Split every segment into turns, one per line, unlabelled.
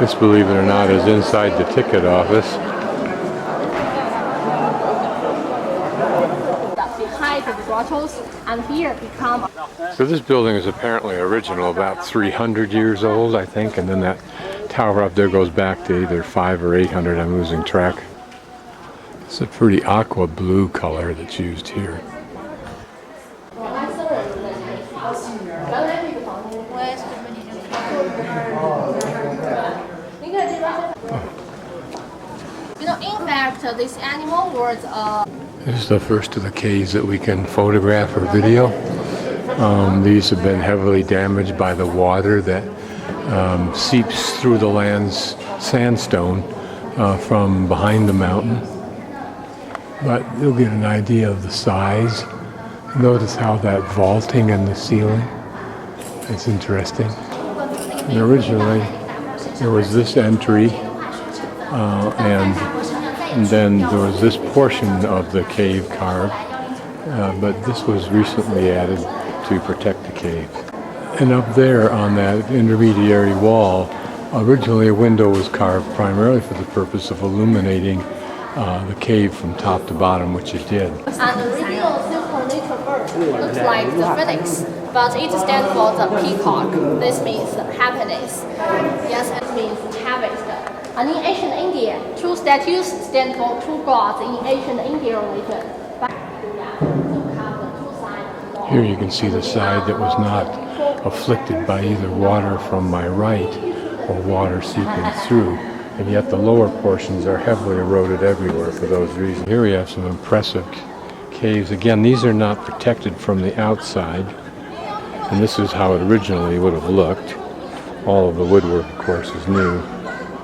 This, believe it or not, is inside the ticket office.
Behind the grottoes, and here become.
So this building is apparently original, about 300 years old, I think, and then that tower up there goes back to either 500 or 800. I'm losing track. It's a pretty aqua blue color that's used here.
You know, in fact, this animal was
This is the first of the caves that we can photograph or video. These have been heavily damaged by the water that seeps through the land's sandstone from behind the mountain. But you'll get an idea of the size. Notice how that vaulting in the ceiling. It's interesting. And originally there was this entry and then there was this portion of the cave carved, but this was recently added to protect the cave. And up there on that intermediary wall, originally a window was carved primarily for the purpose of illuminating the cave from top to bottom, which it did.
And the original simple nature bird looks like the phoenix, but it stands for the peacock. This means happiness. Yes, it means harvest. And in ancient India, two statues stand for two gods in ancient Indian religion.
Here you can see the side that was not afflicted by either water from my right or water seeping through, and yet the lower portions are heavily eroded everywhere for those reasons. Here we have some impressive caves. Again, these are not protected from the outside, and this is how it originally would have looked. All of the woodwork, of course, is new.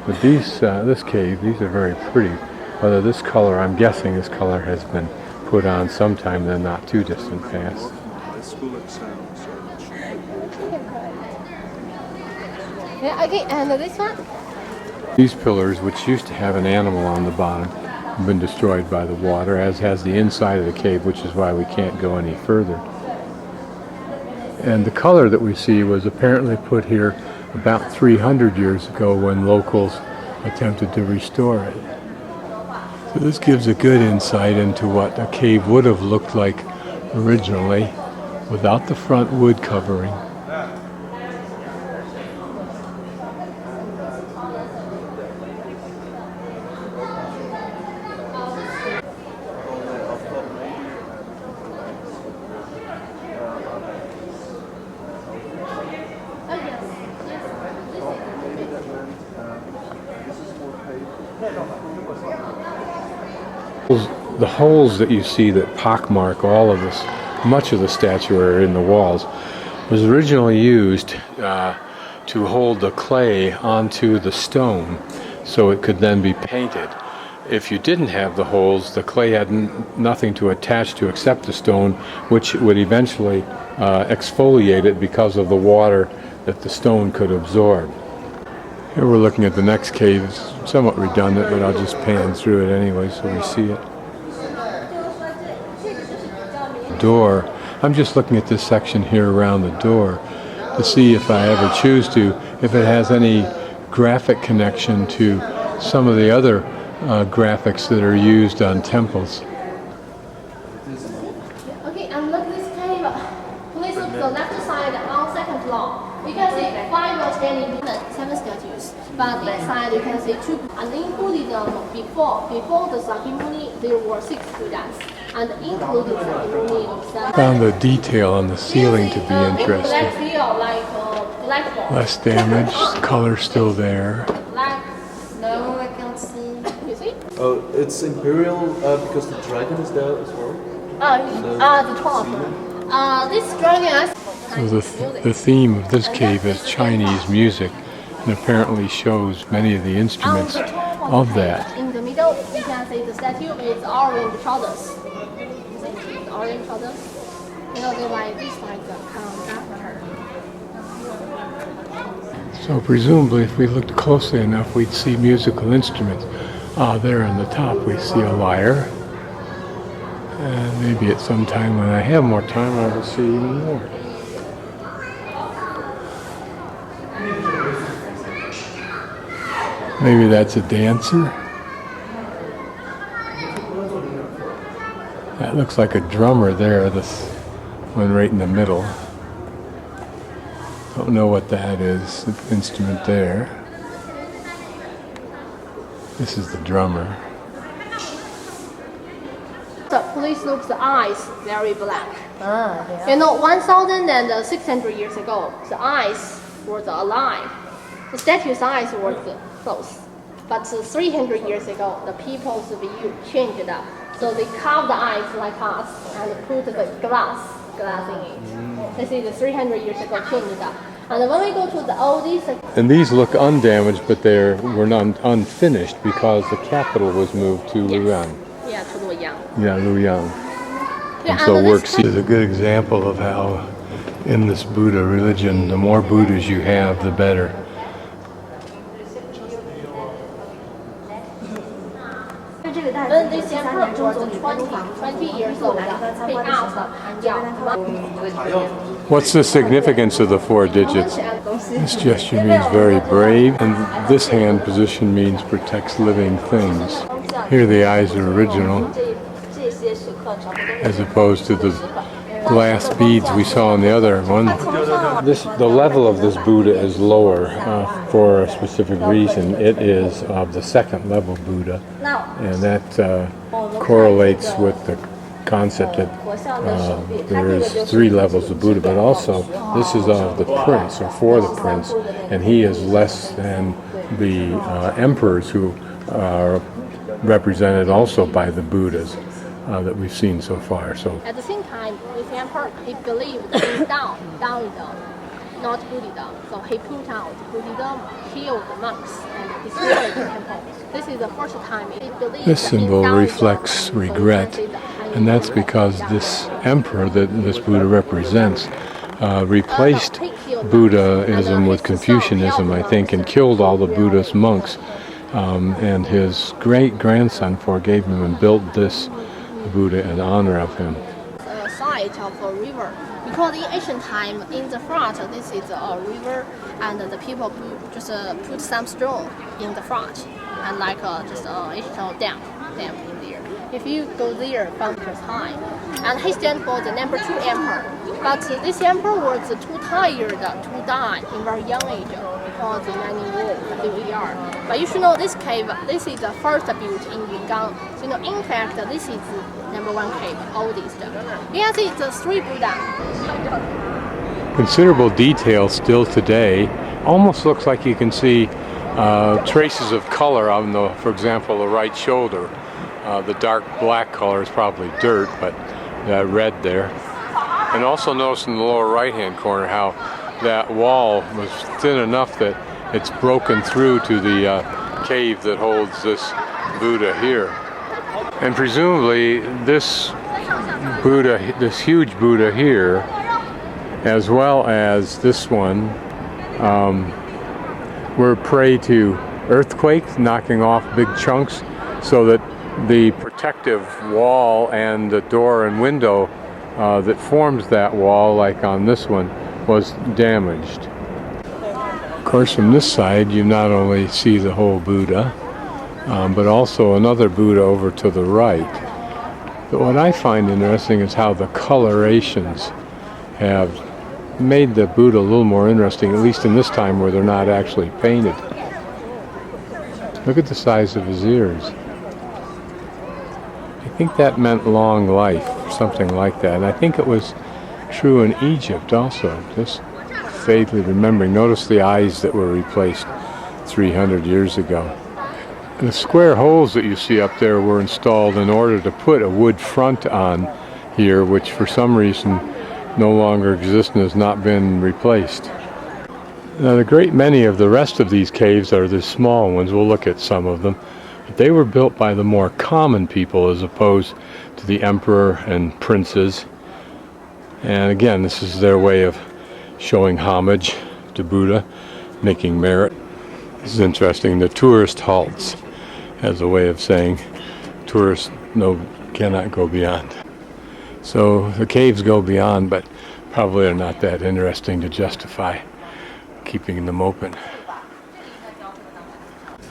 But this cave, these are very pretty. Whether this color, I'm guessing this color has been put on sometime in the not too distant past.
Yeah, okay, and this one?
These pillars, which used to have an animal on the bottom, have been destroyed by the water, as has the inside of the cave, which is why we can't go any further. And the color that we see was apparently put here about 300 years ago when locals attempted to restore it. So this gives a good insight into what a cave would have looked like originally without the front wood covering. The holes that you see that pockmark all of this, much of the statuary in the walls, was originally used to hold the clay onto the stone so it could then be painted. If you didn't have the holes, the clay had nothing to attach to except the stone, which would eventually exfoliate it because of the water that the stone could absorb. Here we're looking at the next cave. It's somewhat redundant, but I'll just pan through it anyway so we see it. Door. I'm just looking at this section here around the door to see if I ever choose to, if it has any graphic connection to some of the other graphics that are used on temples.
Okay, and look this cave. Please look to the left side on second floor. You can see 5 standing 7 statues, but inside you can see 2. And in Buddhism, before the Sakyamuni, there were 6 Buddhas. And including the
Found the detail on the ceiling to be interesting. Less damage, the color's still there.
No, I can't see. You see?
Oh, it's imperial because the dragon is there as well.
The top. This dragon.
So the theme of this cave is Chinese music, and apparently shows many of the instruments of that.
In the middle, you can see the statue is orange trousers. Orange trousers. You know, they like this like the after.
So presumably, if we looked closely enough, we'd see musical instruments. There on the top, we see a lyre. And maybe at some time when I have more time, I will see even more. Maybe that's a dancer. That looks like a drummer there, this one right in the middle. Don't know what that is, the instrument there. This is the drummer.
The police looks the eyes very black. You know, 1,600 years ago, the eyes were alive. The statue's eyes were closed. But 300 years ago, the people's view changed up. So they carved the eyes like us and put the glass in it. This is 300 years ago changed up. And when we go to the oldest...
And these look undamaged, but they were not unfinished because the capital was moved to Luoyang.
Yeah, to Luoyang.
Yeah, Luoyang.
Yeah,
And so
and
works is a good example of how in this Buddha religion, the more Buddhas you have, the better.
When this emperor was 20 years old, he asked
What's the significance of the 4 digits? This gesture means very brave, and this hand position means protects living things. Here the eyes are original, as opposed to the glass beads we saw in the other one. The level of this Buddha is lower for a specific reason. It is of the 2nd level Buddha, and that correlates with the concept that there is 3 levels of Buddha, but also this is of the prince, or for the prince, and he is less than the emperors who are represented also by the Buddhas that we've seen so far. So
at the same time, this emperor, he believed in Taoism, not Buddhism. So he put out Buddhism, killed the monks, and destroyed the temple. This is the first time he believed.
this symbol
in Taoism.
reflects regret, and that's because this emperor that this Buddha represents replaced Buddhism with Confucianism, I think, and killed all the Buddhist monks. And his great-grandson forgave him and built this Buddha in honor of him.
A site of a river, because in ancient time, in the front, this is a river, and the people just put some stone in the front, and like just ancient dam in there. If you go there from the time, and he stands for the number 2 emperor. But this emperor was too tired to die in very young age because the Nanning War, WER. But you should know this cave, this is the first built in Yungang. So, you know, in fact, this is number 1 cave, oldest. You can see the 3 Buddha.
Considerable detail still today. Almost looks like you can see traces of color on the, for example, the right shoulder. The dark black color is probably dirt, but that red there. And also notice in the lower right-hand corner how that wall was thin enough that it's broken through to the cave that holds this Buddha here. And presumably this Buddha, this huge Buddha here, as well as this one, were prey to earthquakes, knocking off big chunks, so that the protective wall and the door and window that forms that wall, like on this one, was damaged. Of course, from this side you not only see the whole Buddha, but also another Buddha over to the right. But what I find interesting is how the colorations have made the Buddha a little more interesting, at least in this time where they're not actually painted. Look at the size of his ears. I think that meant long life, something like that. And I think it was true in Egypt also, just vaguely remembering. Notice the eyes that were replaced 300 years ago. And the square holes that you see up there were installed in order to put a wood front on here, which for some reason no longer exists and has not been replaced. Now, the great many of the rest of these caves are the small ones. We'll look at some of them. But they were built by the more common people as opposed to the emperor and princes. And again, this is their way of showing homage to Buddha, making merit. This is interesting. The tourist halts as a way of saying tourists cannot go beyond. So the caves go beyond, but probably are not that interesting to justify keeping them open.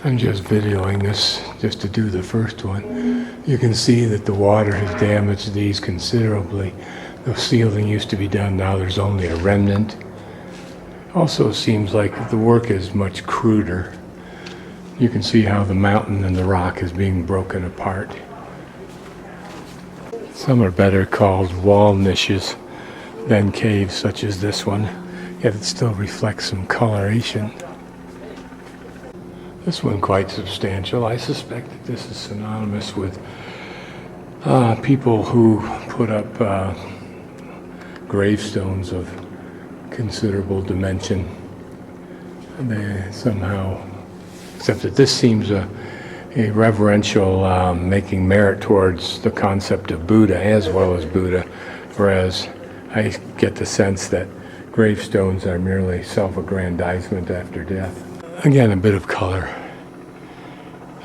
I'm just videoing this just to do the first one. You can see that the water has damaged these considerably. The ceiling used to be done, now there's only a remnant. Also seems like the work is much cruder. You can see how the mountain and the rock is being broken apart. Some are better called wall niches than caves such as this one, yet it still reflects some coloration. This one quite substantial. I suspect that this is synonymous with people who put up gravestones of considerable dimension. And they somehow, except that this seems a reverential making merit towards the concept of Buddha as well as Buddha, whereas I get the sense that gravestones are merely self-aggrandizement after death. Again, a bit of color.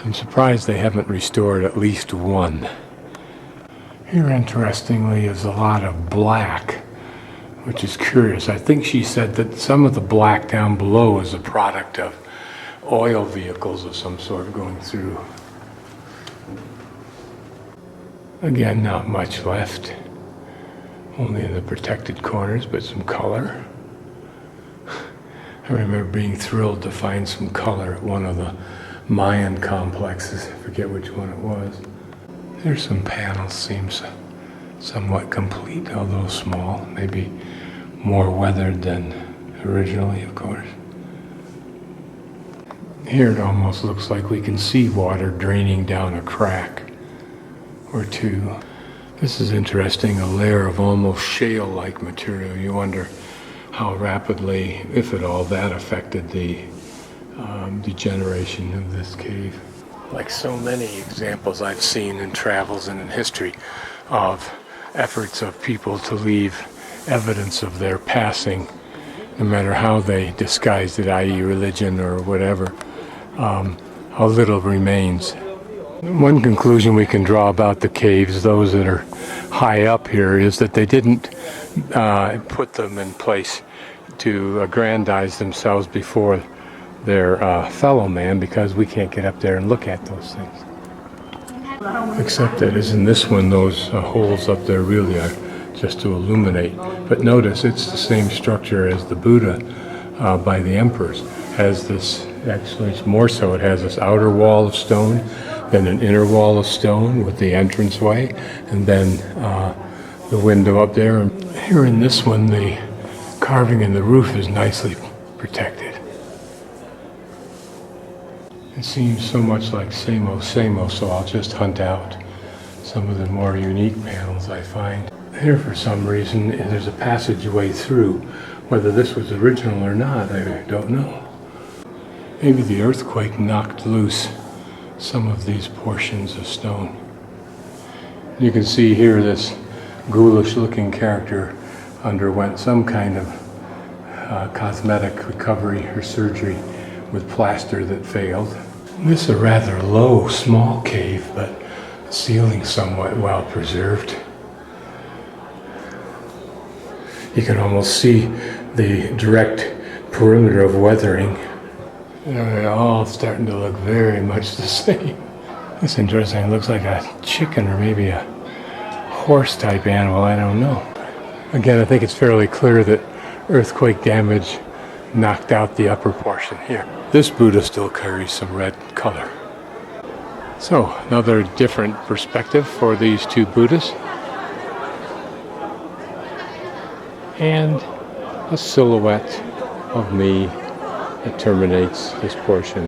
I'm surprised they haven't restored at least one. Here, interestingly, is a lot of black, which is curious. I think she said that some of the black down below is a product of oil vehicles of some sort going through. Again, not much left. Only in the protected corners, but some color. I remember being thrilled to find some color at one of the Mayan complexes. I forget which one it was. There's some panels, seems somewhat complete, although small. Maybe more weathered than originally, of course. Here it almost looks like we can see water draining down a crack or two. This is interesting, a layer of almost shale-like material. You wonder how rapidly, if at all, that affected the degeneration of this cave. Like so many examples I've seen in travels and in history of efforts of people to leave evidence of their passing, no matter how they disguised it, i.e. religion or whatever, how little remains. One conclusion we can draw about the caves, those that are high up here, is that they didn't put them in place to aggrandize themselves before their fellow man, because we can't get up there and look at those things. Except that as in this one, those holes up there really are just to illuminate. But notice it's the same structure as the Buddha by the emperors. Has this, actually it's more so, it has this outer wall of stone, then an inner wall of stone with the entranceway, and then the window up there. And here in this one, the carving in the roof is nicely protected. It seems so much like same-o, so I'll just hunt out some of the more unique panels I find. Here, for some reason, there's a passageway through. Whether this was original or not, I don't know. Maybe the earthquake knocked loose some of these portions of stone. You can see here this ghoulish-looking character underwent some kind of cosmetic recovery or surgery with plaster that failed. This is a rather low, small cave, but the ceiling somewhat well preserved. You can almost see the direct perimeter of weathering. They're all starting to look very much the same. It's interesting. It looks like a chicken or maybe a horse-type animal. I don't know. Again, I think it's fairly clear that earthquake damage knocked out the upper portion here. This Buddha still carries some red color. So, another different perspective for these two Buddhas. And a silhouette of me that terminates this portion.